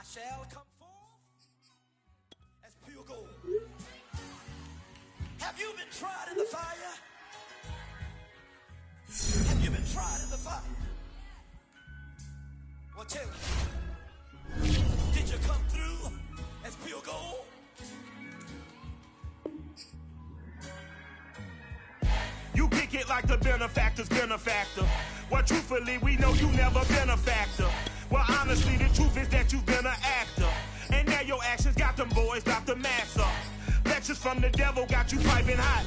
shall come forth as pure gold. Have you been tried in the fire? Have you been tried in the fire? Well, tell me, did you come through as pure gold? You kick it like the benefactor's benefactor. Well, truthfully, we know you never been a factor. Well, honestly, the truth is that you've been an actor. And now your actions got them boys about to mass up. Lectures from the devil got you piping hot.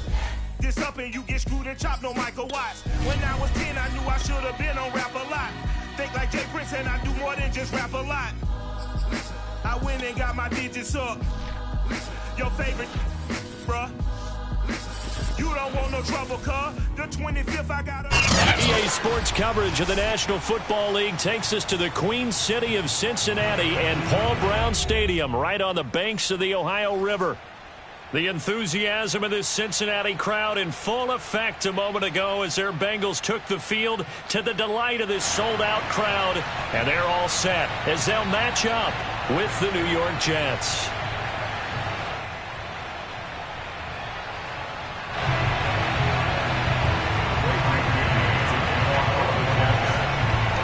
This up and you get screwed and chopped, no Michael Watts. When I was 10, I knew I should have been on Rap a Lot. Think like Jay Prince and I do more than just rap a lot. I went and got my digits up. Your favorite, bruh. You don't want no trouble, cuz. The 25th, I got a... EA Sports coverage of the National Football League takes us to the Queen City of Cincinnati and Paul Brown Stadium, right on the banks of the Ohio River. The enthusiasm of this Cincinnati crowd in full effect a moment ago as their Bengals took the field, to the delight of this sold-out crowd. And they're all set as they'll match up with the New York Jets.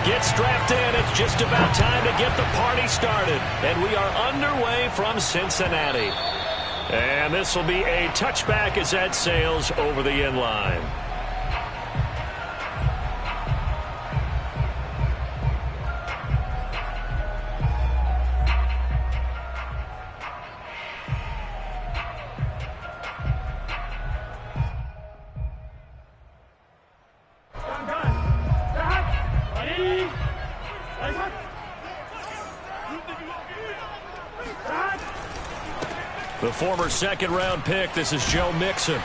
Get strapped in. It's just about time to get the party started. And we are underway from Cincinnati. And this will be a touchback as that sails over the end line. The former second-round pick, this is Joe Mixon.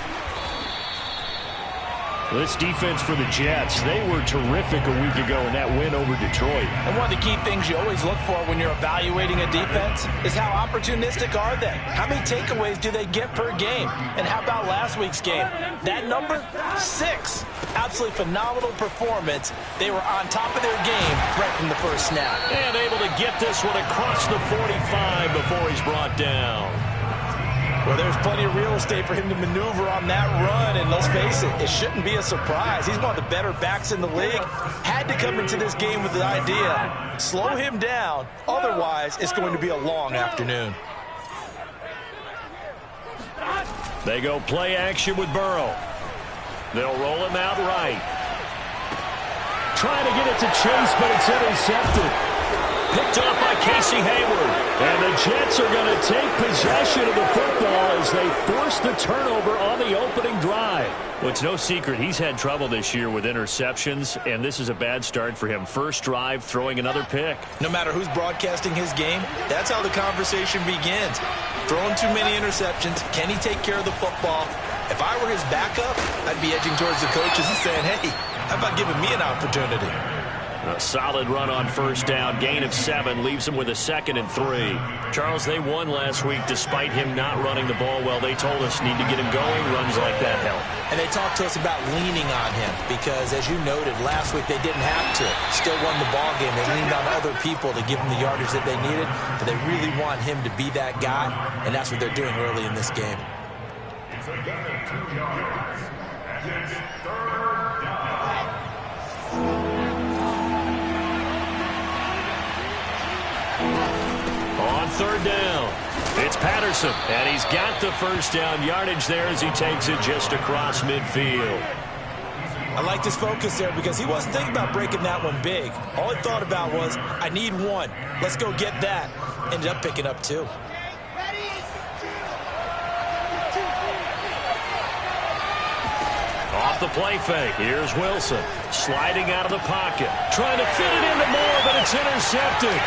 This defense for the Jets, they were terrific a week ago in that win over Detroit. And one of the key things you always look for when you're evaluating a defense is how opportunistic are they? How many takeaways do they get per game? And how about last week's game? That number? 6. Absolutely phenomenal performance. They were on top of their game right from the first snap. And able to get this one across the 45 before he's brought down. Well, there's plenty of real estate for him to maneuver on that run, and let's face it, it shouldn't be a surprise. He's one of the better backs in the league. Had to come into this game with the idea, slow him down, otherwise it's going to be a long afternoon. They go play action with Burrow. They'll roll him out right. Trying to get it to Chase, but it's intercepted. Picked up by Casey Hayward. And the Jets are going to take possession of the football as they force the turnover on the opening drive. Well, it's no secret he's had trouble this year with interceptions, and this is a bad start for him. First drive, throwing another pick. No matter who's broadcasting his game, that's how the conversation begins. Throwing too many interceptions. Can he take care of the football? If I were his backup, I'd be edging towards the coaches and saying, hey, how about giving me an opportunity? A solid run on first down. Gain of 7 leaves him with a 2nd and 3. Charles, they won last week despite him not running the ball well. They told us need to get him going. Runs like that help. And they talked to us about leaning on him because, as you noted, last week they didn't have to. Still won the ball game. They leaned on other people to give them the yardage that they needed, but they really want him to be that guy, and that's what they're doing early in this game. It's a gain of 2 yards. And it's 3rd down. On 3rd down, it's Patterson, and he's got the first down yardage there as he takes it just across midfield. I like this focus there because he wasn't thinking about breaking that one big. All he thought about was, I need 1. Let's go get that. Ended up picking up 2. Off the play fake, here's Wilson. Sliding out of the pocket. Trying to fit it into Moore, but it's intercepted.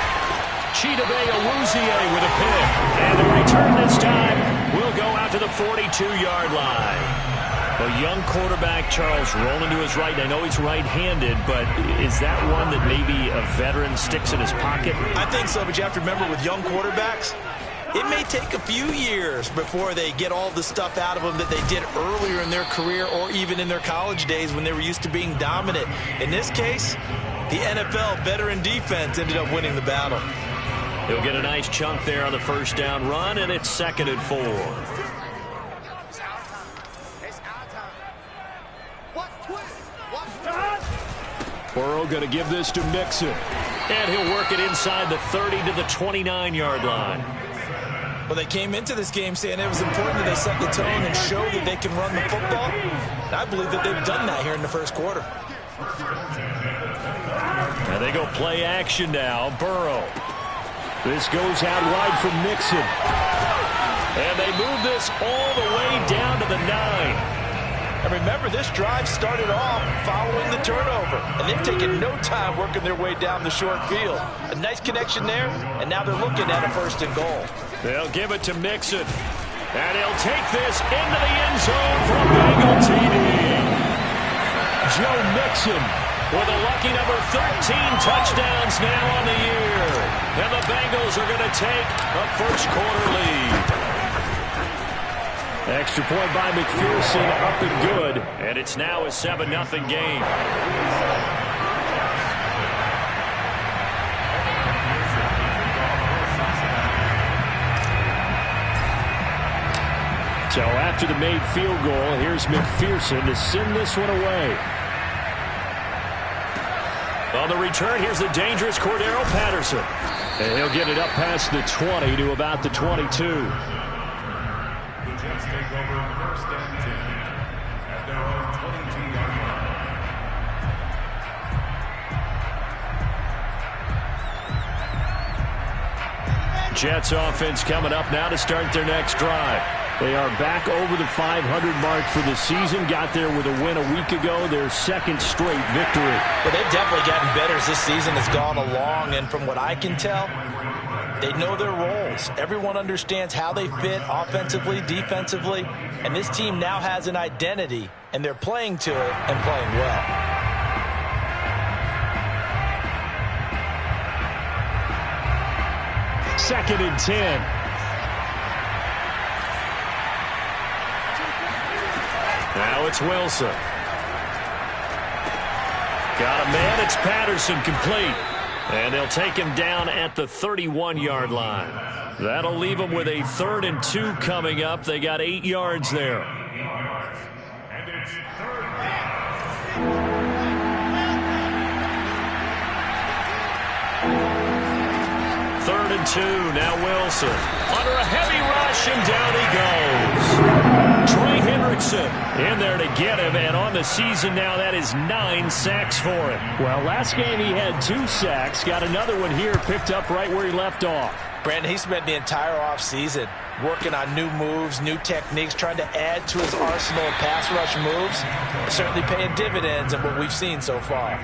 Chidobe Awuzie with a pick. And the return this time will go out to the 42-yard line. A young quarterback, Charles, rolling to his right. I know he's right-handed, but is that one that maybe a veteran sticks in his pocket? I think so, but you have to remember with young quarterbacks, it may take a few years before they get all the stuff out of them that they did earlier in their career or even in their college days when they were used to being dominant. In this case, the NFL veteran defense ended up winning the battle. He'll get a nice chunk there on the first down run, and it's 2nd and 4. Burrow going to give this to Mixon. And he'll work it inside the 30 to the 29-yard line. Well, they came into this game saying it was important that they set the tone and show that they can run the football. And I believe that they've done that here in the first quarter. And they go play action now. Burrow. This goes out wide from Mixon. And they move this all the way down to the 9. And remember, this drive started off following the turnover. And they've taken no time working their way down the short field. A nice connection there, and now they're looking at a 1st and goal. They'll give it to Mixon. And he'll take this into the end zone for a Bengal TD. Joe Mixon with a lucky number 13 touchdowns now on the year. And the Bengals are going to take a first-quarter lead. Extra point by McPherson, up and good. And it's now a 7-0 game. So after the made field goal, here's McPherson to send this one away. On the return, here's the dangerous Cordero Patterson. And he'll get it up past the 20 to about the 22. Take over 1st and 10 at their own 22-yard line. Jets offense coming up now to start their next drive. They are back over the 500 mark for the season. Got there with a win a week ago, their 2nd straight victory. But they've definitely gotten better as this season has gone along, and from what I can tell, they know their roles. Everyone understands how they fit offensively, defensively, and this team now has an identity, and they're playing to it and playing well. Second and 10. Now it's Wilson. Got a man. It's Patterson, complete. And they'll take him down at the 31-yard line. That'll leave them with a 3rd and 2 coming up. They got 8 yards there. And it's 3rd. 3rd and 2. Now Wilson. Under a heavy rush, and down he goes. Trey Hendrickson in there to get him, and on the season now, that is 9 sacks for him. Well, last game he had 2 sacks. Got another one here, picked up right where he left off. Brandon, he spent the entire offseason working on new moves, new techniques, trying to add to his arsenal of pass rush moves. Certainly paying dividends in what we've seen so far.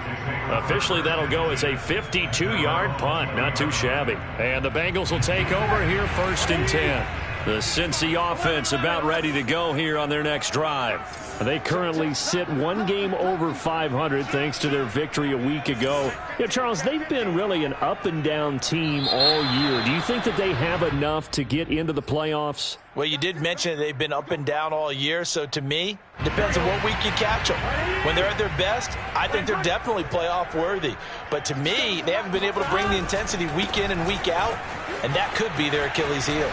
Officially, that'll go as a 52-yard punt. Not too shabby. And the Bengals will take over here 1st and 10. The Cincy offense about ready to go here on their next drive. They currently sit 1 game over 500 thanks to their victory a week ago. Yeah, Charles, they've been really an up-and-down team all year. Do you think that they have enough to get into the playoffs? Well, you did mention they've been up and down all year, so to me, it depends on what week you catch them. When they're at their best, I think they're definitely playoff worthy. But to me, they haven't been able to bring the intensity week in and week out, and that could be their Achilles heel.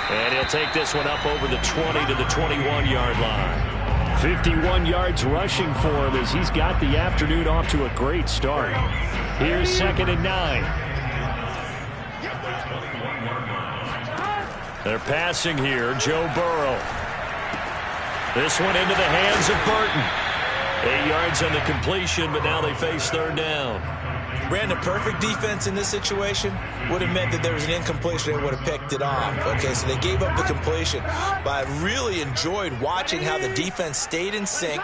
And he'll take this one up over the 20 to the 21-yard line. 51 yards rushing for him as he's got the afternoon off to a great start. Here's 2nd and 9. They're passing here. Joe Burrow. This one into the hands of Burton. 8 yards on the completion, but now they face 3rd down. Brandon, perfect defense in this situation would have meant that there was an incompletion. They would have picked it off. Okay, so they gave up the completion. But I really enjoyed watching how the defense stayed in sync,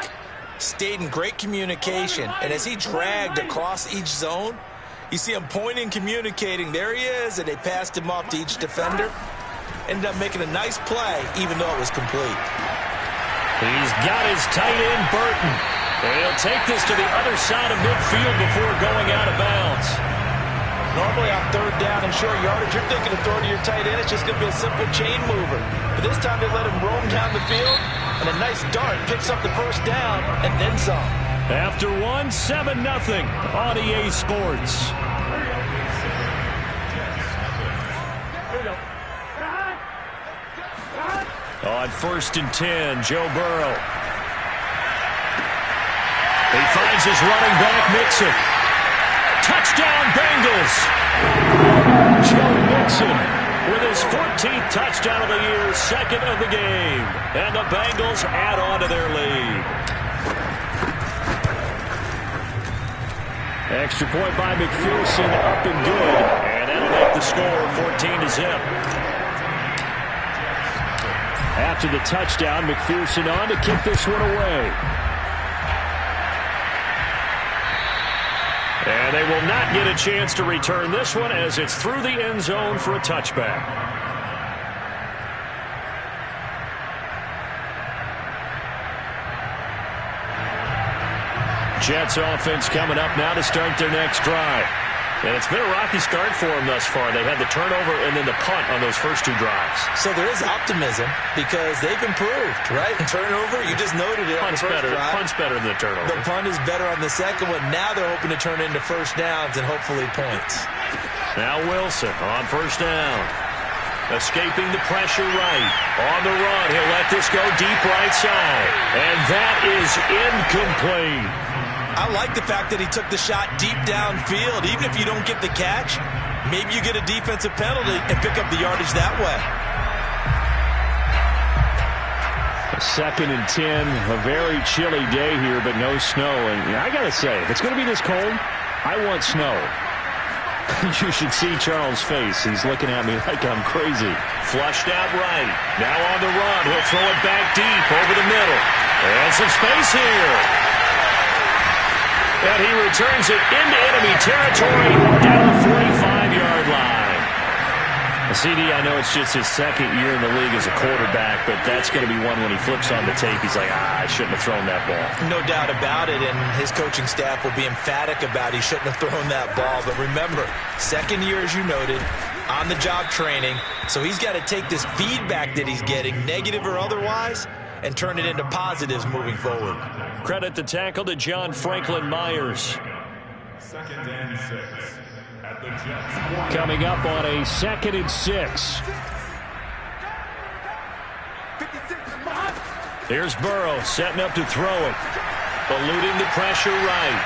stayed in great communication. And as he dragged across each zone, you see him pointing, communicating. There he is, and they passed him off to each defender. Ended up making a nice play, even though it was complete. He's got his tight end, Burton. And he'll take this to the other side of midfield before going out of bounds. Normally on 3rd down and short yardage, you're thinking of throwing to your tight end. It's just going to be a simple chain mover. But this time they let him roam down the field, and a nice dart picks up the 1st down and then some. After 7-0 on EA Sports. On 1st and 10, Joe Burrow. He finds his running back, Mixon. Touchdown, Bengals! Joe Mixon with his 14th touchdown of the year, second of the game. And the Bengals add on to their lead. Extra point by McPherson, up and good. And that'll make the score 14-0. After the touchdown, McPherson on to kick this one away. And they will not get a chance to return this one as it's through the end zone for a touchback. Jets offense coming up now to start their next drive. And it's been a rocky start for them thus far. They had the turnover and then the punt on those first two drives. So there is optimism because they've improved, right? Turnover, you just noted it on the first drive. Punt's better than the turnover. The punt is better on the second one. Now they're hoping to turn it into first downs and hopefully points. Now Wilson on first down. Escaping the pressure right. On the run, he'll let this go deep right side. And that is incomplete. I like the fact that he took the shot deep downfield. Even if you don't get the catch, maybe you get a defensive penalty and pick up the yardage that way. 2nd and 10, a very chilly day here, but no snow. And I got to say, if it's going to be this cold, I want snow. You should see Charles' face. He's looking at me like I'm crazy. Flushed out right. Now on the run. He'll throw it back deep over the middle. And some space here. And he returns it into enemy territory down the 45-yard line. CD, I know it's just his second year in the league as a quarterback, but that's going to be one when he flips on the tape. He's like, I shouldn't have thrown that ball. No doubt about it, and his coaching staff will be emphatic about he shouldn't have thrown that ball. But remember, second year, as you noted, on-the-job training, so he's got to take this feedback that he's getting, negative or otherwise, and turn it into positives moving forward. Credit the tackle to John Franklin Myers. 2nd and 6 at the Jets. Coming up on a 2nd and 6. Here's Burrow setting up to throw it. Eluding the pressure right.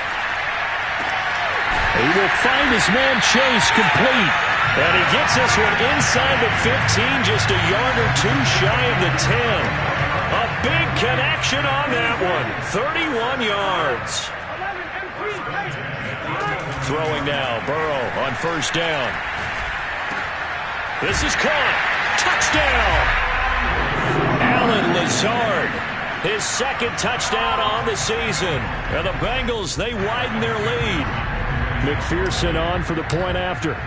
He will find his man Chase complete. And he gets this one inside the 15, just a yard or two shy of the 10. A big connection on that one. 31 yards. Throwing now. Burrow on first down. This is caught. Touchdown. Allen Lazard. His second touchdown on the season. And the Bengals, they widen their lead. McPherson on for the point after.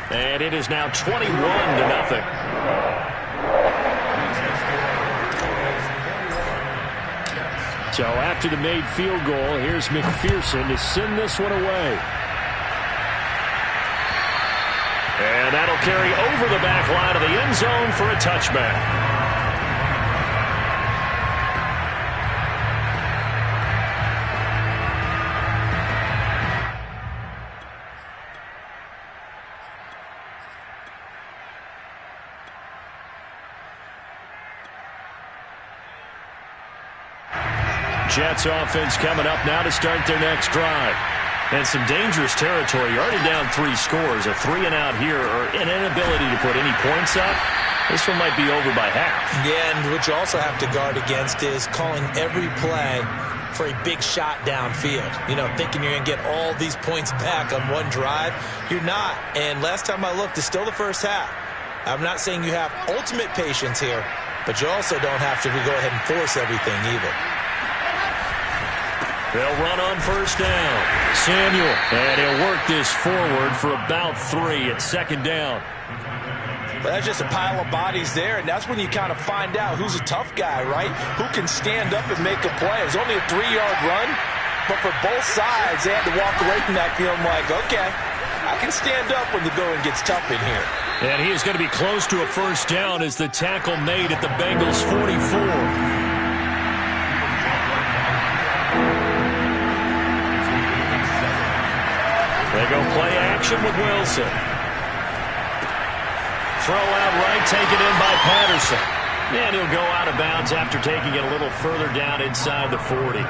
And it is now 21-0. So after the made field goal, here's McPherson to send this one away. And that'll carry over the back line of the end zone for a touchback. Jets offense coming up now to start their next drive. And some dangerous territory. You're already down 3 scores. A 3-and-out here or an inability to put any points up. This one might be over by half. Yeah, and what you also have to guard against is calling every play for a big shot downfield. You know, thinking you're going to get all these points back on one drive. You're not. And last time I looked, it's still the first half. I'm not saying you have ultimate patience here, but you also don't have to go ahead and force everything either. They'll run on first down. Samuel, and he'll work this forward for about 3 at second down. But that's just a pile of bodies there, and that's when you kind of find out who's a tough guy, right? Who can stand up and make a play. It was only a 3-yard run, but for both sides, they had to walk away from that feeling like, okay, I can stand up when the going gets tough in here. And he is going to be close to a first down as the tackle made at the Bengals' 44. They go play action with Wilson. throw out right, taken in by Patterson. And he'll go out of bounds after taking it a little further down inside the 40.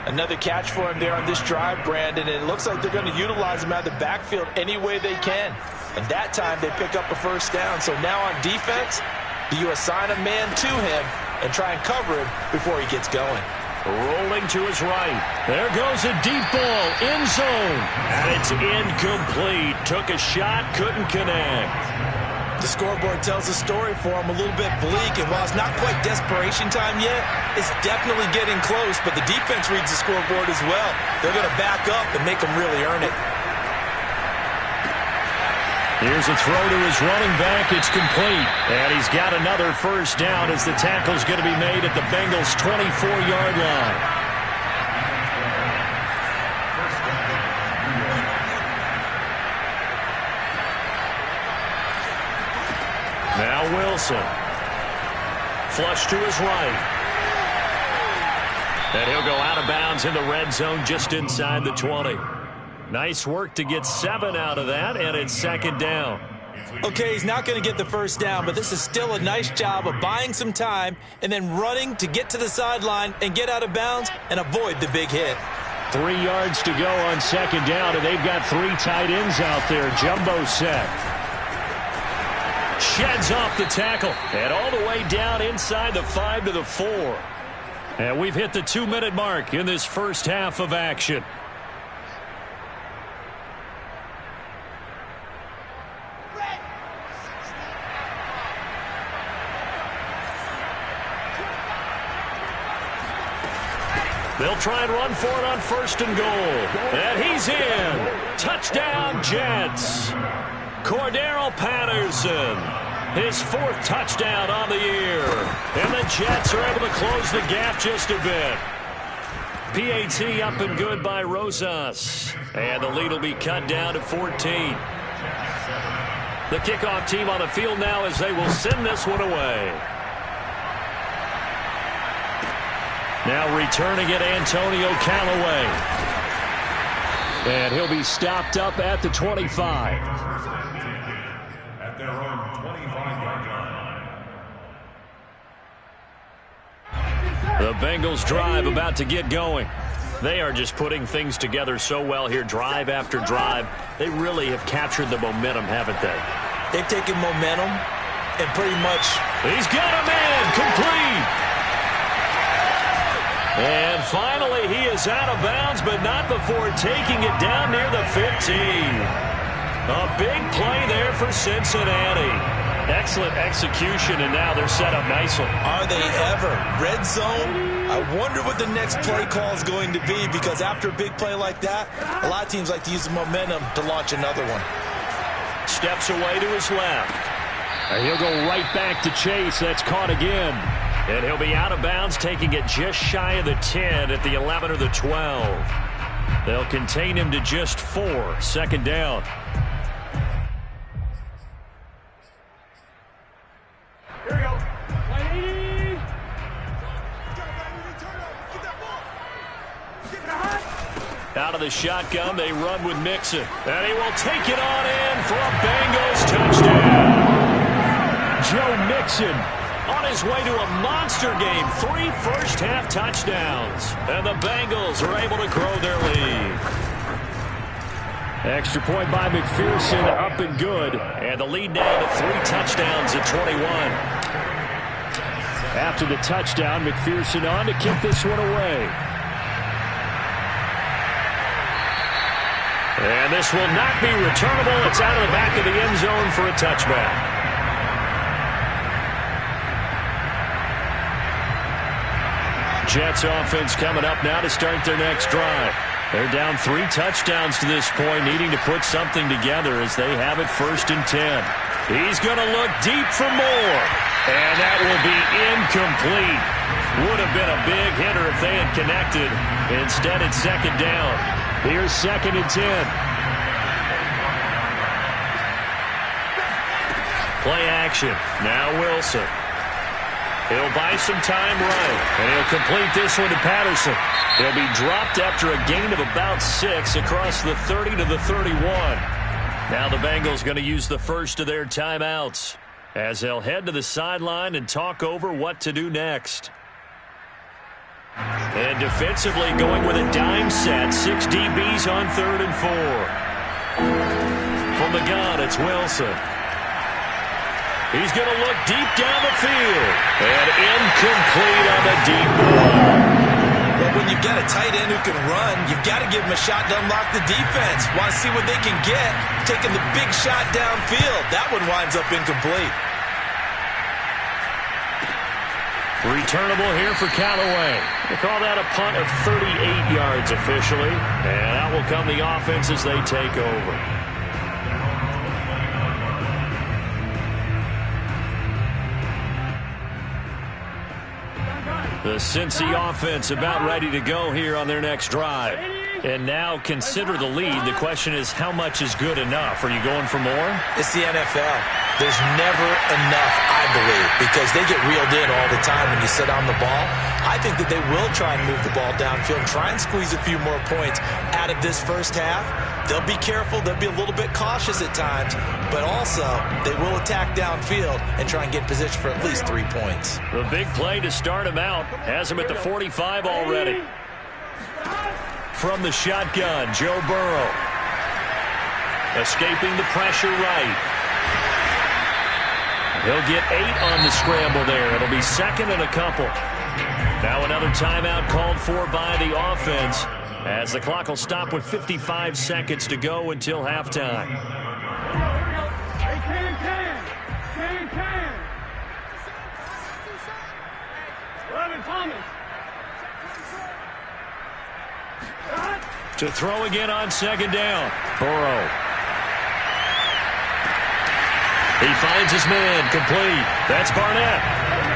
Another catch for him there on this drive, Brandon, and it looks like they're going to utilize him out of the backfield any way they can. And that time they pick up a first down. So now on defense, do you assign a man to him and try and cover him before he gets going? Rolling to his right. There goes a deep ball, end zone. And it's incomplete. Took a shot, couldn't connect. The scoreboard tells a story for him, a little bit bleak, and while it's not quite desperation time yet, it's definitely getting close, but the defense reads the scoreboard as well. They're going to back up and make them really earn it. Here's a throw to his running back. It's complete. And he's got another first down as the tackle's going to be made at the Bengals' 24-yard line. Now Wilson. Flush to his right. And he'll go out of bounds in the red zone just inside the 20. Nice work to get 7 out of that, and it's second down. Okay, he's not going to get the first down, but this is still a nice job of buying some time and then running to get to the sideline and get out of bounds and avoid the big hit. 3 yards to go on second down, and they've got 3 tight ends out there. Jumbo set. Sheds off the tackle, and all the way down inside the 5 to the 4. And we've hit the 2-minute mark in this first half of action. They'll try and run for it on first and goal. And he's in. Touchdown, Jets. Cordero Patterson, his 4th touchdown on the year. And the Jets are able to close the gap just a bit. PAT up and good by Rosas. And the lead will be cut down to 14. The kickoff team on the field now as they will send this one away. Now returning it, Antonio Callaway. And he'll be stopped up at the 25. At their own 25-yard line. The Bengals drive about to get going. They are just putting things together so well here, drive after drive. They really have captured the momentum, haven't they? They've taken momentum and pretty much... He's got a man, complete. And finally, he is out of bounds, but not before taking it down near the 15. A big play there for Cincinnati. Excellent execution, and now they're set up nicely. Are they ever? Red zone? I wonder what the next play call is going to be, because after a big play like that, a lot of teams like to use the momentum to launch another one. Steps away to his left. And he'll go right back to Chase. That's caught again. And he'll be out of bounds, taking it just shy of the 10 at the 11 or the 12. They'll contain him to just 4. Second down. Here we go. Out of the shotgun, they run with Mixon. And he will take it on in for a Bengals touchdown. Joe Mixon on his way to a monster game. 3 first-half touchdowns. And the Bengals are able to grow their lead. Extra point by McPherson, up and good. And the lead now to 3 touchdowns at 21. After the touchdown, McPherson on to kick this one away. And this will not be returnable. It's out of the back of the end zone for a touchback. Jets offense coming up now to start their next drive. They're down 3 touchdowns to this point, needing to put something together as they have it 1st and 10. He's going to look deep for more. And that will be incomplete. Would have been a big hitter if they had connected. Instead, it's second down. Here's 2nd and 10. Play action. Now Wilson. He'll buy some time right, and he'll complete this one to Patterson. He'll be dropped after a gain of about 6 across the 30 to the 31. Now the Bengals going to use the first of their timeouts as they'll head to the sideline and talk over what to do next. And defensively going with a dime set. 6 DBs on 3rd and 4. From the gun, it's Wilson. He's going to look deep down the field. And incomplete on the deep ball. But when you've got a tight end who can run, you've got to give him a shot to unlock the defense. Want to see what they can get. Taking the big shot downfield. That one winds up incomplete. Returnable here for Callaway. They call that a punt of 38 yards officially. And out will come the offense as they take over. The Cincy offense about ready to go here on their next drive. And now consider the lead. The question is, how much is good enough? Are you going for more? It's the NFL. There's never enough, I believe, because they get reeled in all the time when you sit on the ball. I think that they will try and move the ball downfield, try and squeeze a few more points out of this first half. They'll be careful. They'll be a little bit cautious at times, but also they will attack downfield and try and get position for at least 3 points. The big play to start him out has him at the 45 already. From the shotgun, Joe Burrow. Escaping the pressure right. He'll get 8 on the scramble there. It'll be 2nd and a couple. Now another timeout called for by the offense as the clock will stop with 55 seconds to go until halftime. To throw again on 2nd down. Burrow. He finds his man, complete. That's Barnett.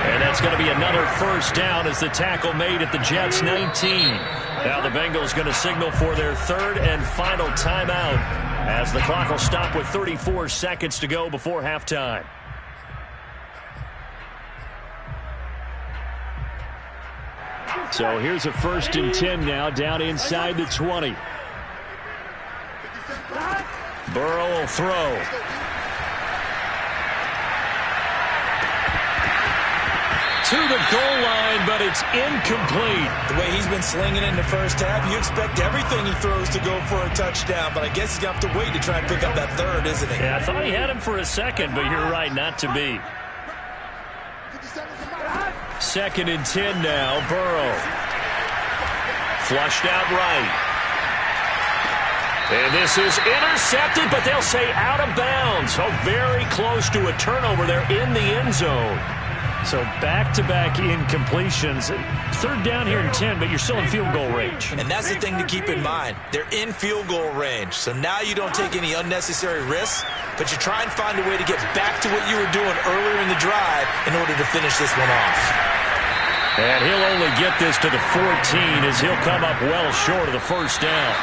And that's going to be another first down as the tackle made at the Jets' 19. Now the Bengals going to signal for their 3rd and final timeout as the clock will stop with 34 seconds to go before halftime. So here's a 1st and 10 now down inside the 20. Burrow will throw. To the goal line, but it's incomplete. The way he's been slinging in the first half, you expect everything he throws to go for a touchdown, but I guess he's going to have to wait to try and pick up that 3rd, isn't he? Yeah, I thought he had him for a second, but you're right, not to be. 2nd and 10 now, Burrow. Flushed out right. And this is intercepted, but they'll say out of bounds. So very close to a turnover there in the end zone. So back-to-back incompletions. 3rd down here and 10, but you're still in field goal range. And that's the thing to keep in mind. They're in field goal range. So now you don't take any unnecessary risks, but you try and find a way to get back to what you were doing earlier in the drive in order to finish this one off. And he'll only get this to the 14 as he'll come up well short of the first down.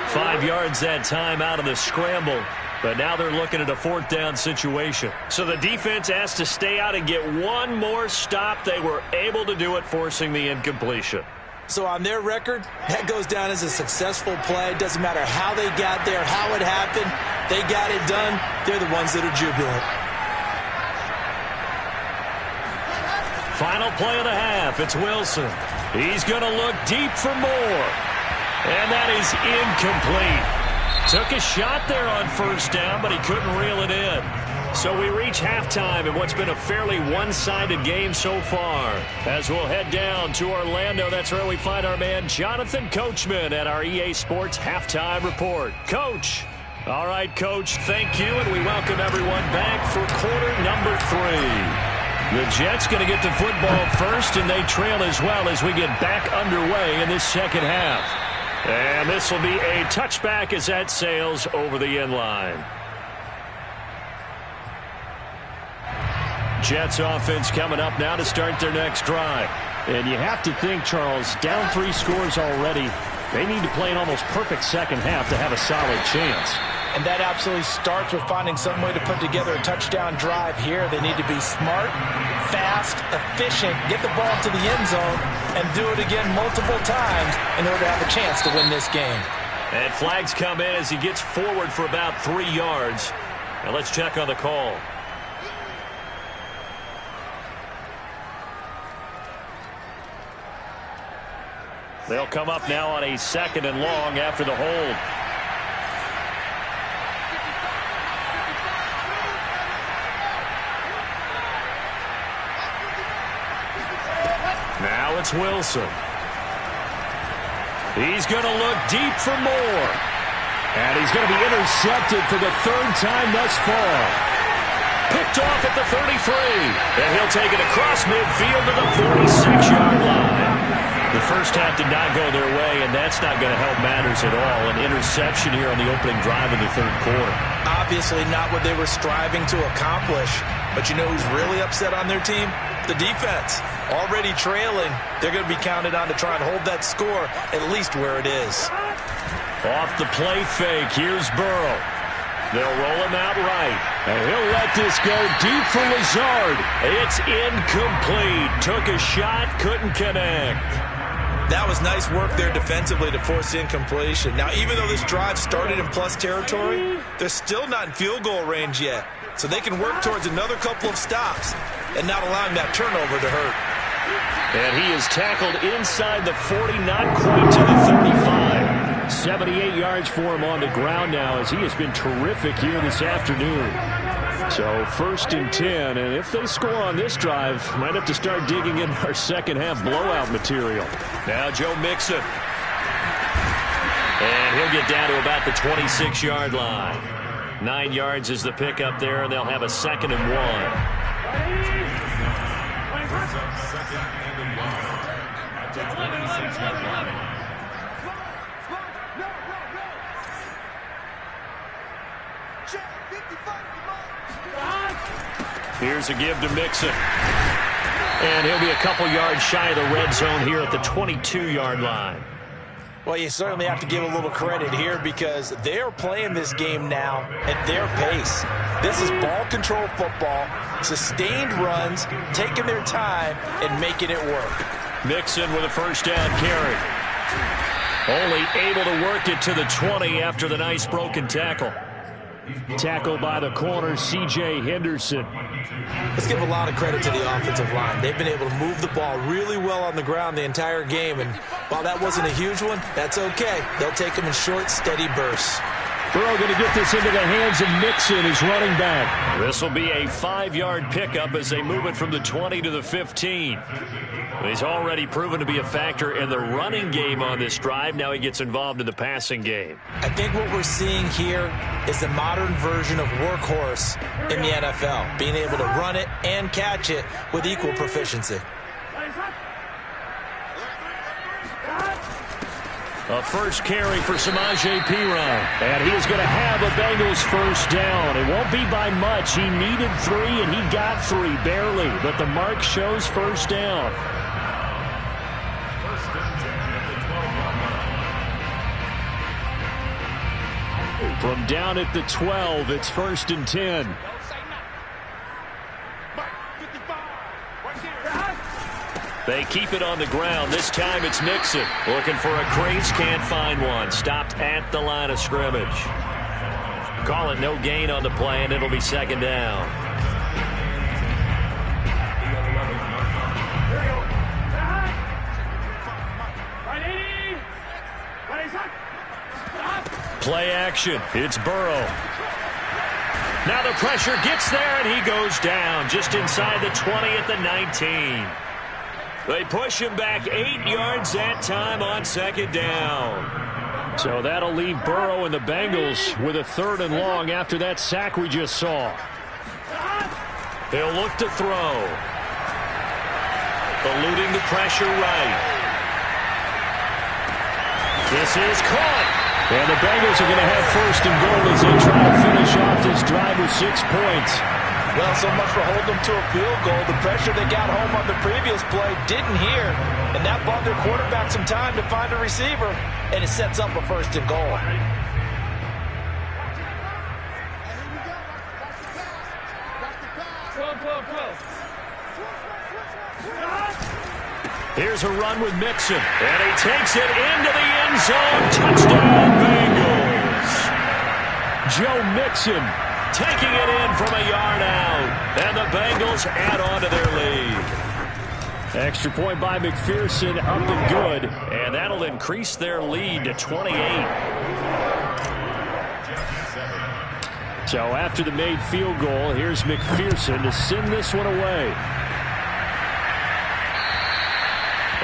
5 yards that time out of the scramble. But now they're looking at a 4th down situation. So the defense has to stay out and get one more stop. They were able to do it, forcing the incompletion. So on their record, that goes down as a successful play. Doesn't matter how they got there, how it happened. They got it done. They're the ones that are jubilant. Final play of the half. It's Wilson. He's going to look deep for more. And that is incomplete. Took a shot there on first down, but he couldn't reel it in. So we reach halftime in what's been a fairly one-sided game so far. As we'll head down to Orlando, that's where we find our man Jonathan Coachman at our EA Sports Halftime Report. Coach. All right, Coach, thank you, and we welcome everyone back for quarter number 3. The Jets going to get the football first, and they trail as well as we get back underway in this second half. And this will be a touchback as that sails over the end line. Jets offense coming up now to start their next drive. And you have to think, Charles, down 3 scores already. They need to play an almost perfect second half to have a solid chance. And that absolutely starts with finding some way to put together a touchdown drive here. They need to be smart, fast, efficient, get the ball to the end zone, and do it again multiple times in order to have a chance to win this game. And flags come in as he gets forward for about 3 yards. Now let's check on the call. They'll come up now on a 2nd and long after the hold. Now it's Wilson. He's going to look deep for more. And he's going to be intercepted for the 3rd time thus far. Picked off at the 33. And he'll take it across midfield to the 46-yard line. The first half did not go their way, and that's not going to help matters at all. An interception here on the opening drive of the 3rd quarter. Obviously not what they were striving to accomplish. But you know who's really upset on their team? The defense. Already trailing. They're going to be counted on to try and hold that score at least where it is. Off the play fake, here's Burrow. They'll roll him out right. And he'll let this go deep for Lazard. It's incomplete. Took a shot, couldn't connect. That was nice work there defensively to force incompletion. Now, even though this drive started in plus territory, they're still not in field goal range yet. So they can work towards another couple of stops and not allowing that turnover to hurt. And he is tackled inside the 40, not quite to the 35. 78 yards for him on the ground now as he has been terrific here this afternoon. So 1st and 10, and if they score on this drive, might have to start digging in our second half blowout material. Now Joe Mixon. And he'll get down to about the 26-yard line. 9 yards is the pickup there, and they'll have a 2nd and 1. Here's a give to Mixon. And he'll be a couple yards shy of the red zone here at the 22-yard line. Well, you certainly have to give a little credit here because they're playing this game now at their pace. This is ball control football, sustained runs, taking their time and making it work. Mixon with a 1st down carry. Only able to work it to the 20 after the nice broken tackle. Tackled by the corner, C.J. Henderson. Let's give a lot of credit to the offensive line. They've been able to move the ball really well on the ground the entire game, and while that wasn't a huge one, that's okay. They'll take them in short, steady bursts. Burrow going to get this into the hands of Mixon, his running back. This will be a 5-yard pickup as they move it from the 20 to the 15. He's already proven to be a factor in the running game on this drive. Now he gets involved in the passing game. I think what we're seeing here is the modern version of workhorse in the NFL, being able to run it and catch it with equal proficiency. A first carry for Samaje Perine. And he is going to have a Bengals 1st down. It won't be by much. He needed 3, and he got 3, barely. But the mark shows 1st down. From down at the 12, it's 1st and 10. They keep it on the ground. This time it's Mixon. Looking for a crease, can't find one. Stopped at the line of scrimmage. Call it no gain on the play, and it'll be 2nd down. Play action. It's Burrow. Now the pressure gets there, and he goes down just inside the 20 at the 19. They push him back 8 yards that time on 2nd down. So that'll leave Burrow and the Bengals with a 3rd and long after that sack we just saw. They'll look to throw. Eluding the pressure right. This is caught. And the Bengals are going to have 1st and goal as they try to finish off this drive with 6 points. Well, so much for holding them to a field goal. The pressure they got home on the previous play didn't hear, and that bought their quarterback some time to find a receiver, and it sets up a 1st and goal. Here's a run with Mixon, and he takes it into the end zone. Touchdown, Bengals. Joe Mixon taking it in from a yard out. And the Bengals add on to their lead. Extra point by McPherson, up and good. And that'll increase their lead to 28. So after the made field goal, here's McPherson to send this one away.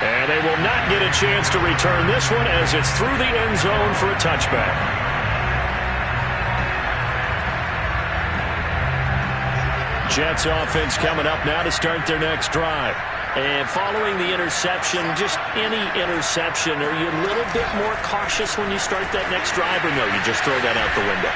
And they will not get a chance to return this one as it's through the end zone for a touchback. Jets offense coming up now to start their next drive. And following the interception, just any interception, are you a little bit more cautious when you start that next drive, or no, you just throw that out the window?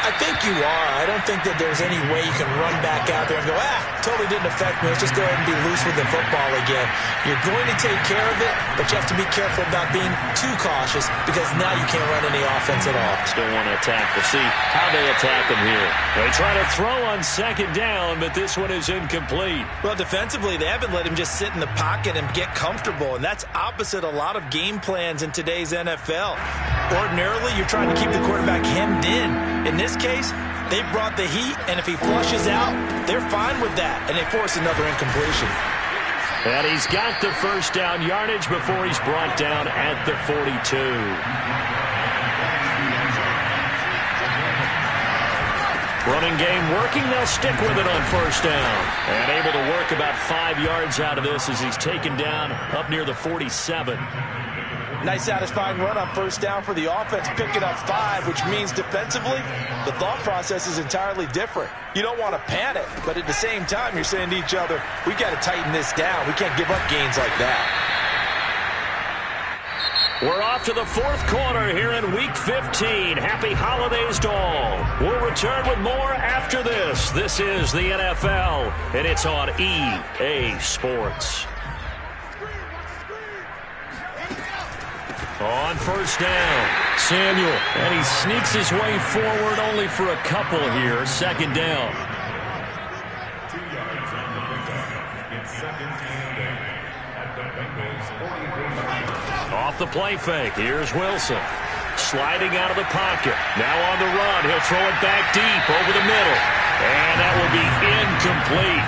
I think you are. I don't think that there's any way you can run back out there and go, totally didn't affect me. Let's just go ahead and be loose with the football again. You're going to take care of it, but you have to be careful about being too cautious because now you can't run any offense at all. Still want to attack. We'll see how they attack them here. They try to throw on second down, but this one is incomplete. Well, defensively, they haven't let him just sit in the pocket and get comfortable, and that's opposite a lot of game plans in today's NFL. Ordinarily, you're trying to keep the quarterback hemmed in. In this case, they brought the heat, and if he flushes out, they're fine with that, and they force another incompletion. And he's got the first down yardage before he's brought down at the 42. Running game working. They'll stick with it on first down. And able to work about 5 yards out of this as he's taken down up near the 47. Nice satisfying run on first down for the offense, picking up 5, which means defensively, the thought process is entirely different. You don't want to panic, but at the same time, you're saying to each other, we got to tighten this down. We can't give up gains like that. We're off to the fourth quarter here in Week 15. Happy holidays to all. We'll return with more after this. This is the NFL, and it's on EA Sports. On first down, Samuel, and he sneaks his way forward only for a couple here. Second down. 2 yards on the pickup. It's second and 8 at the Bengals 43. Off the play fake, here's Wilson. Sliding out of the pocket. Now on the run, he'll throw it back deep over the middle. And that will be incomplete.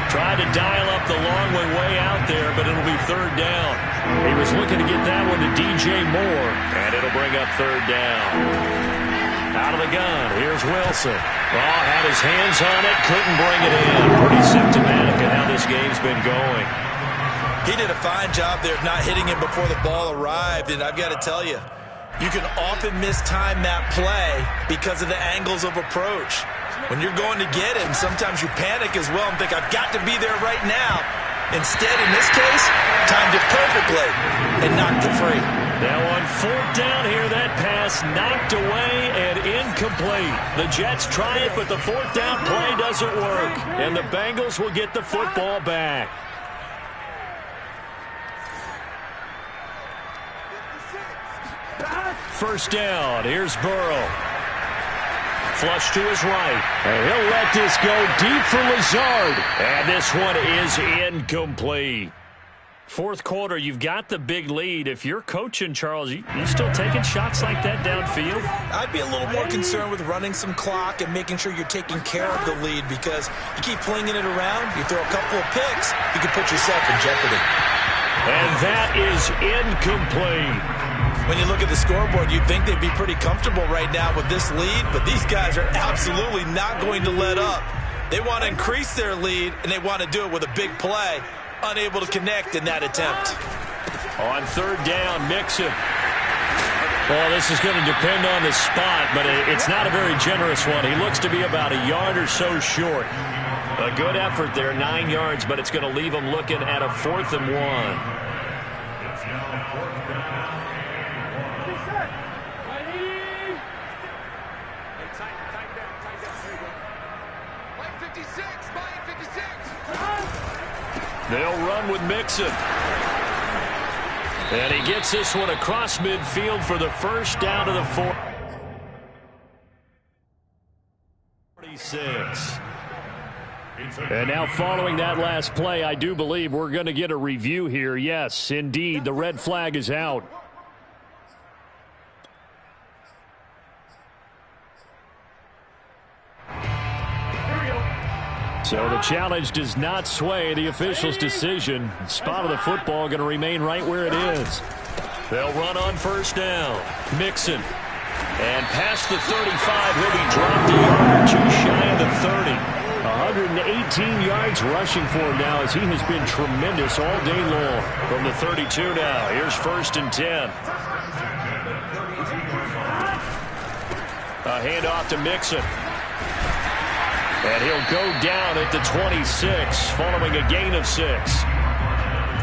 Tried to dial up the long way out there, but it'll be third down. He was looking to get that one to DJ Moore, and it'll bring up third down. Out of the gun, here's Wilson. Oh, had his hands on it, couldn't bring it in. Pretty symptomatic of how this game's been going. He did a fine job there of not hitting him before the ball arrived, and I've got to tell you, you can often mistime that play because of the angles of approach. When you're going to get him, sometimes you panic as well and think, I've got to be there right now. Instead, in this case, timed it perfectly and knocked it free. Now on fourth down here, that pass knocked away and incomplete. The Jets try it, but the fourth down play doesn't work. And the Bengals will get the football back. First down, here's Burrow. Flush to his right. And he'll let this go deep for Lazard. And this one is incomplete. Fourth quarter, you've got the big lead. If you're coaching, Charles, you still taking shots like that downfield? I'd be a little more concerned with running some clock and making sure you're taking care of the lead because you keep flinging it around, you throw a couple of picks, you can put yourself in jeopardy. And that is incomplete. When you look at the scoreboard, you'd think they'd be pretty comfortable right now with this lead, but these guys are absolutely not going to let up. They want to increase their lead, and they want to do it with a big play. Unable to connect in that attempt. On third down, Mixon. Well, this is going to depend on the spot, but it's not a very generous one. He looks to be about a yard or so short. A good effort there, 9 yards, but it's going to leave him looking at a 4th and 1. It's now fourth down. They'll run with Mixon. And he gets this one across midfield for the first down to the 46. And now following that last play, I do believe we're going to get a review here. Yes, indeed, the red flag is out. So the challenge does not sway the official's decision. Spot of the football going to remain right where it is. They'll run on first down. Mixon. And past the 35, he'll be dropped a yard or two shy of the 30. 118 yards rushing for him now as he has been tremendous all day long. From the 32 now, here's 1st and 10. A handoff to Mixon. And he'll go down at the 26 following a gain of 6.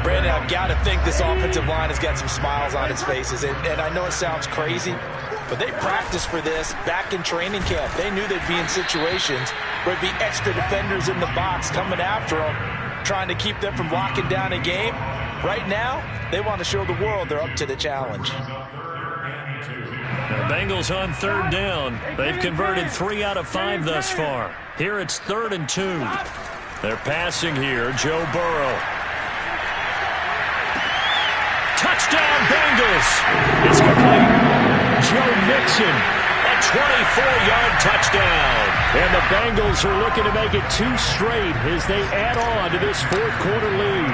Brandon, I've got to think this offensive line has got some smiles on its faces. And I know it sounds crazy, but they practiced for this back in training camp. They knew they'd be in situations where it'd be extra defenders in the box coming after them, trying to keep them from locking down a game. Right now, they want to show the world they're up to the challenge. The Bengals on 3rd down. They've converted 3 out of 5 thus far. Here it's 3rd and 2. They're passing here. Joe Burrow. Touchdown, Bengals. It's complete. Joe Mixon, a 24-yard touchdown. And the Bengals are looking to make it 2 straight as they add on to this 4th quarter lead.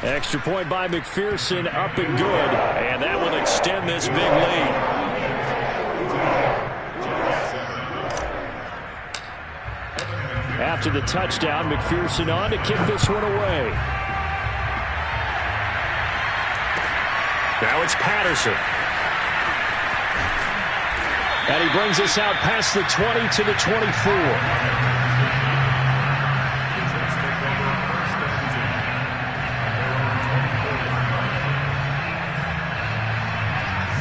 Extra point by McPherson, up and good. And that will extend this big lead. After the touchdown, McPherson on to kick this one away. Now it's Patterson. And he brings us out past the 20 to the 24.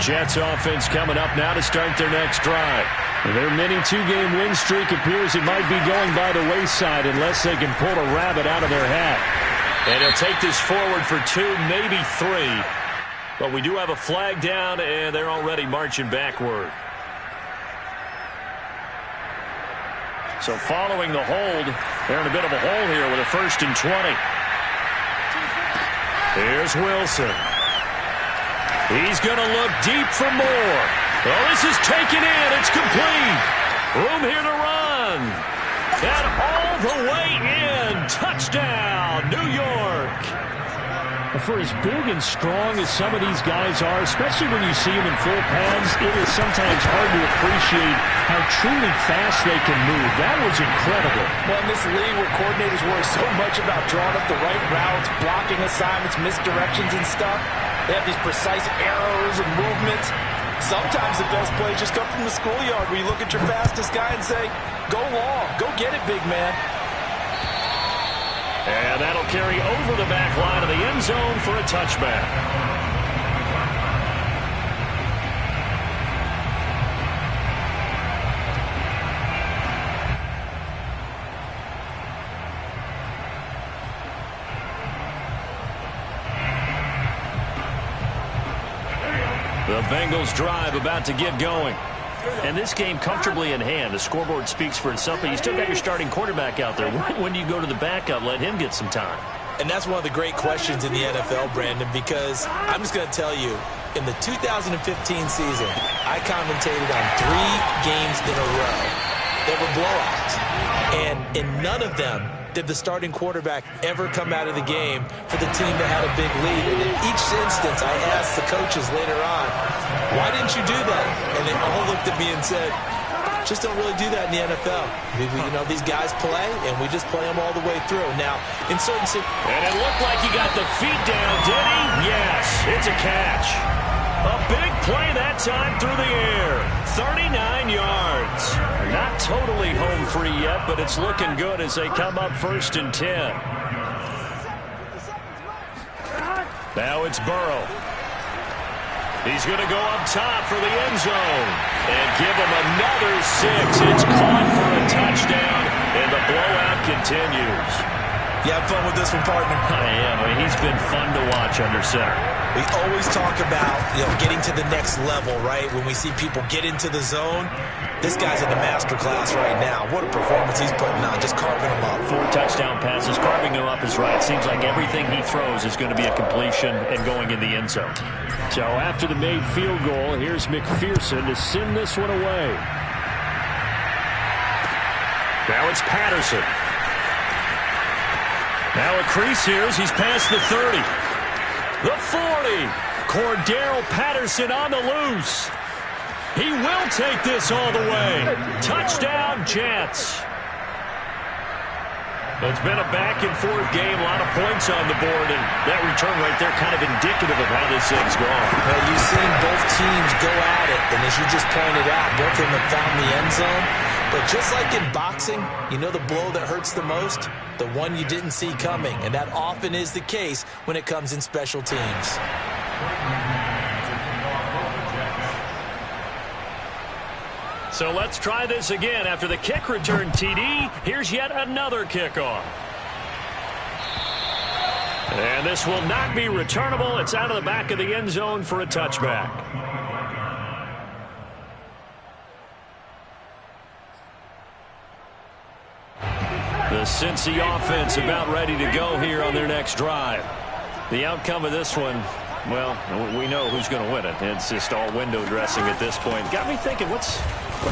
Jets offense coming up now to start their next drive. Their mini 2-game win streak appears it might be going by the wayside unless they can pull a rabbit out of their hat. And he'll take this forward for 2, maybe 3. But we do have a flag down, and they're already marching backward. So following the hold, they're in a bit of a hole here with a 1st and 20. Here's Wilson. He's going to look deep for more. Well, this is taken in. It's complete. Room here to run. And all the way in. Touchdown, New York. For as big and strong as some of these guys are, especially when you see them in full pads, it is sometimes hard to appreciate how truly fast they can move. That was incredible. Well, in this league where coordinators worry so much about drawing up the right routes, blocking assignments, misdirections and stuff, they have these precise arrows and movements. Sometimes the best plays just come from the schoolyard where you look at your fastest guy and say, go long, go get it, big man. And that'll carry over the back line of the end zone for a touchback. The Bengals drive about to get going. And this game comfortably in hand. The scoreboard speaks for itself, but you still got your starting quarterback out there. When do you go to the backup, let him get some time? And that's one of the great questions in the NFL, Brandon, because I'm just going to tell you, in the 2015 season, I commentated on 3 games in a row that were blowouts. And in none of them did the starting quarterback ever come out of the game for the team that had a big lead. And in each instance, I asked the coaches later on, why didn't you do that? And they all looked at me and said, just don't really do that in the NFL. You know, these guys play, and we just play them all the way through. Now, in certain situations... And it looked like he got the feet down, did he? Yes, it's a catch. A big play that time through the air. 39 yards. Not totally home free yet, but it's looking good as they come up 1st and 10. Now it's Burrow. He's going to go up top for the end zone. And give him another 6. It's caught for a touchdown, and the blowout continues. You have fun with this one, partner? I am. I mean, he's been fun to watch under center. We always talk about, getting to the next level, right? When we see people get into the zone, this guy's in the master class right now. What a performance he's putting on, just carving them up. 4 touchdown passes, carving them up is right. Seems like everything he throws is going to be a completion and going in the end zone. So after the made field goal, here's McPherson to send this one away. Now it's Patterson. Now a crease here as he's past the 30. The 40. Cordero Patterson on the loose. He will take this all the way. Touchdown, Jets. It's been a back-and-forth game, a lot of points on the board, and that return right there kind of indicative of how this thing's gone. Well, you've seen both teams go at it, and as you just pointed out, both of them have found the end zone. But just like in boxing, you know the blow that hurts the most? The one you didn't see coming, and that often is the case when it comes in special teams. So let's try this again. After the kick return TD, here's yet another kickoff. And this will not be returnable. It's out of the back of the end zone for a touchback. The Cincy offense about ready to go here on their next drive. The outcome of this one, well, we know who's going to win it. It's just all window dressing at this point. Got me thinking, what's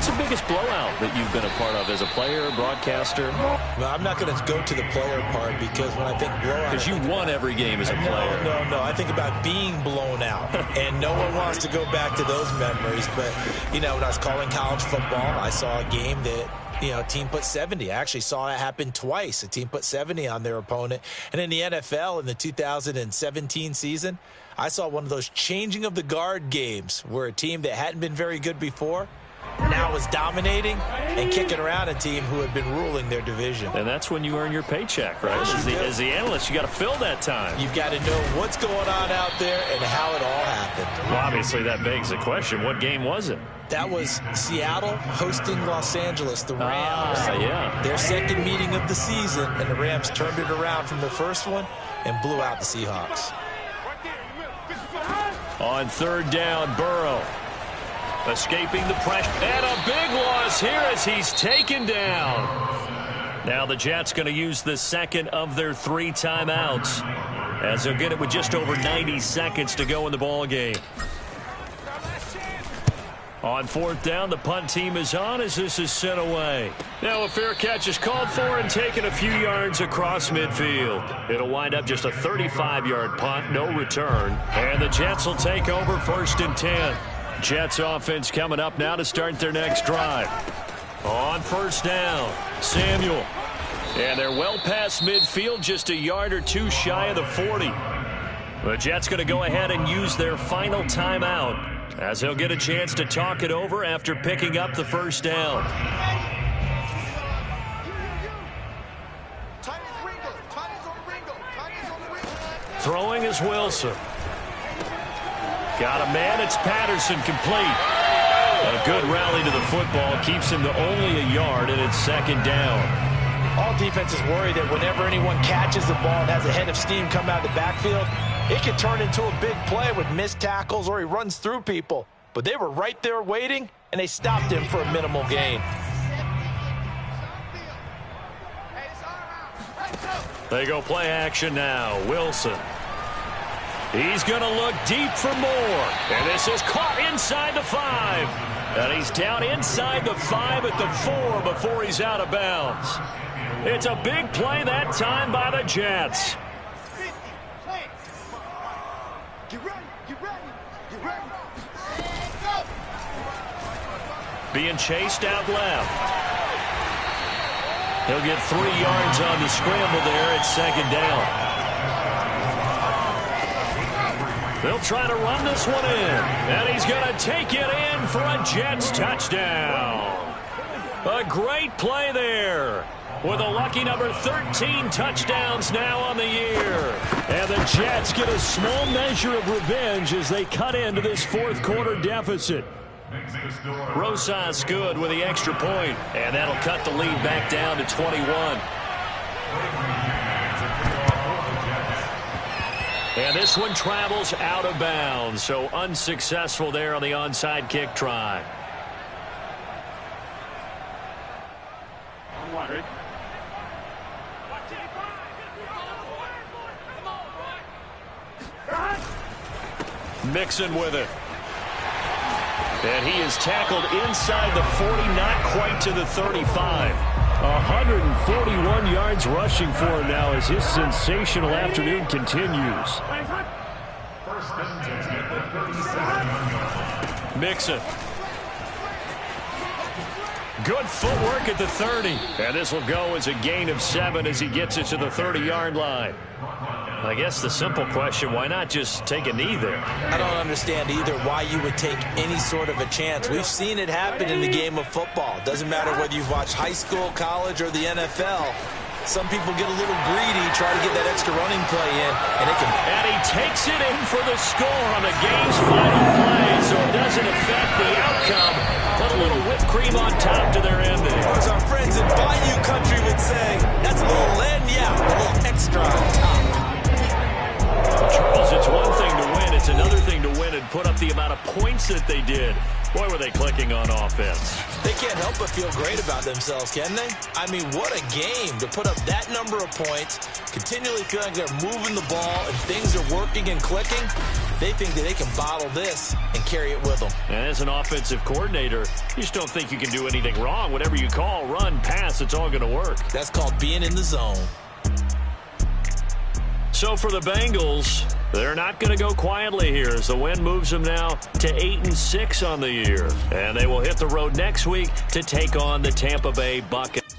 the biggest blowout that you've been a part of as a player, broadcaster? Well, I'm not going to go to the player part because when I think blowout... Because you won every game as a player. No. I think about being blown out. And no one wants to go back to those memories. But, you know, when I was calling college football, I saw a game that... a team put 70. I actually saw it happen twice. A team put 70 on their opponent. And in the NFL in the 2017 season, I saw one of those changing of the guard games where a team that hadn't been very good before now was dominating and kicking around a team who had been ruling their division. And that's when you earn your paycheck, right? As the analyst, you got to fill that time. You've got to know what's going on out there and how it all happened. Well, obviously, that begs the question, what game was it? That was Seattle hosting Los Angeles, the Rams. Yeah. Their second meeting of the season, and the Rams turned it around from the first one and blew out the Seahawks. On third down, Burrow. Escaping the pressure. And a big loss here as he's taken down. Now the Jets going to use the second of their 3 timeouts, as they'll get it with just over 90 seconds to go in the ball game. On fourth down, the punt team is on as this is sent away. Now a fair catch is called for and taken a few yards across midfield. It'll wind up just a 35-yard punt, no return. And the Jets will take over 1st and 10. Jets offense coming up now to start their next drive. On first down, Samuel. And they're well past midfield, just a yard or 2 shy of the 40. The Jets going to go ahead and use their final timeout, as he'll get a chance to talk it over after picking up the first down. Throwing is Wilson. Got a man, it's Patterson, complete. A good rally to the football, keeps him to only a yard, and it's 2nd down. All defenses worry that whenever anyone catches the ball and has a head of steam come out of the backfield, it can turn into a big play with missed tackles or he runs through people. But they were right there waiting, and they stopped him for a minimal gain. They go play action now. Wilson. He's going to look deep for more. And this is caught inside the 5. And he's down inside the 5 at the 4 before he's out of bounds. It's a big play that time by the Jets. Being chased out left. He'll get 3 yards on the scramble there at 2nd down. They'll try to run this one in. And he's going to take it in for a Jets touchdown. A great play there, with a lucky number 13 touchdowns now on the year. And the Jets get a small measure of revenge as they cut into this 4th quarter deficit. Rosas good with the extra point, and that'll cut the lead back down to 21. And this one travels out of bounds, so unsuccessful there on the onside kick try. Mixon with it. And he is tackled inside the 40, not quite to the 35. 141 yards rushing for him now as his sensational afternoon continues. First and 10 at the 37-yard line. Mixon. Good footwork at the 30. And this will go as a gain of 7 as he gets it to the 30-yard line. I guess the simple question, why not just take a knee there? I don't understand either why you would take any sort of a chance. We've seen it happen in the game of football. Doesn't matter whether you've watched high school, college, or the NFL. Some people get a little greedy, try to get that extra running play in, and it can... And he takes it in for the score on the game's final play, so it doesn't affect the outcome. Put a little whipped cream on top to their ending. Or as our friends in Bayou Country would say, that's a little lagniappe, a little extra on top. Charles, it's one thing to win. It's another thing to win and put up the amount of points that they did. Boy, were they clicking on offense. They can't help but feel great about themselves, can they? I mean, what a game to put up that number of points, continually feeling they're moving the ball and things are working and clicking. They think that they can bottle this and carry it with them. And as an offensive coordinator, you just don't think you can do anything wrong. Whatever you call, run, pass, it's all going to work. That's called being in the zone. So for the Bengals, they're not going to go quietly here as the win moves them now to 8-6 on the year. And they will hit the road next week to take on the Tampa Bay Buccaneers.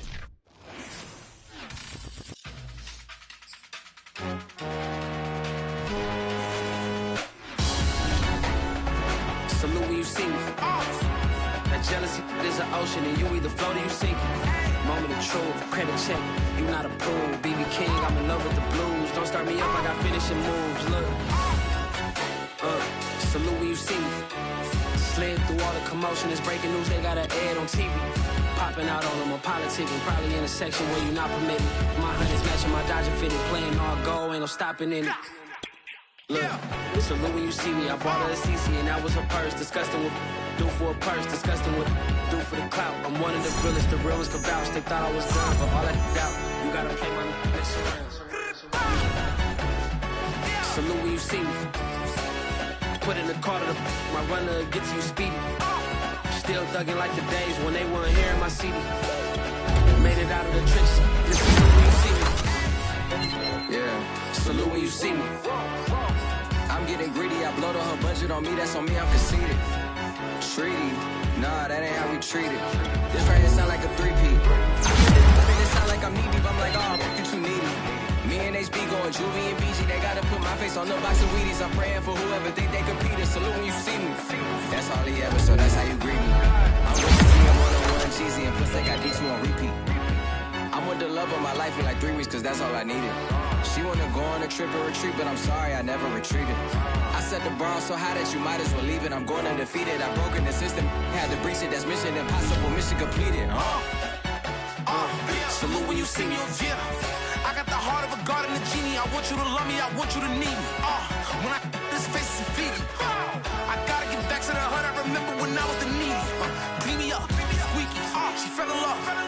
Salute when you see me. That jealousy is an ocean and you either float or you sink. Moment of truth, credit check, you not approved. BB King, I'm in love with the blues. Don't start me up, I got finishing moves. Look, salute when you see me. Slid through all the commotion, it's breaking news, they got an ad on TV. Popping out on them, I'm politicking, probably in a section where you not permitted. My honey's matching my Dodger fitted, playing all go, ain't no stopping in it. Look, salute when you see me, I bought her a CC and that was her purse. Disgusting with do for a purse, disgusting with do for the clout. I'm one of the realest, the real ones can vouch. They thought I was done, but all I doubt, you gotta play my next round. Salute when you see me. Put in the car to my runner gets you speedy. Still thugging like the days when they weren't here in my CD. Made it out of the trenches. Salute when you see me. Yeah, salute when you see me. I'm getting greedy, I blowed on her budget on me, that's on me, I'm conceited. Treaty, nah, that ain't how we treat it. This right here sound like a 3P. I think it sound like I'm knee deep, I'm like, oh, you too needy. Me and HB going Juvie and BG, they gotta put my face on the box of Wheaties. I'm praying for whoever think they competed. Salute when you see me. That's all he ever, so that's how you greet me. I'm with the team, I'm 101 cheesy, and plus they got D2 on repeat. I'm with the love of my life in like 3 weeks, cause that's all I needed. She wanna go on a trip or retreat, but I'm sorry, I never retreated. I set the bar so high that you might as well leave it. I'm going undefeated, I've broken the system. Had to breach it, that's mission impossible, mission completed. Salute when you see me, yeah. I got the heart of a god and a genie. I want you to love me, I want you to need me. When I this face is feedy. I gotta get back to the hood, I remember when I was the needy. Clean me up, squeaky. She fell in love.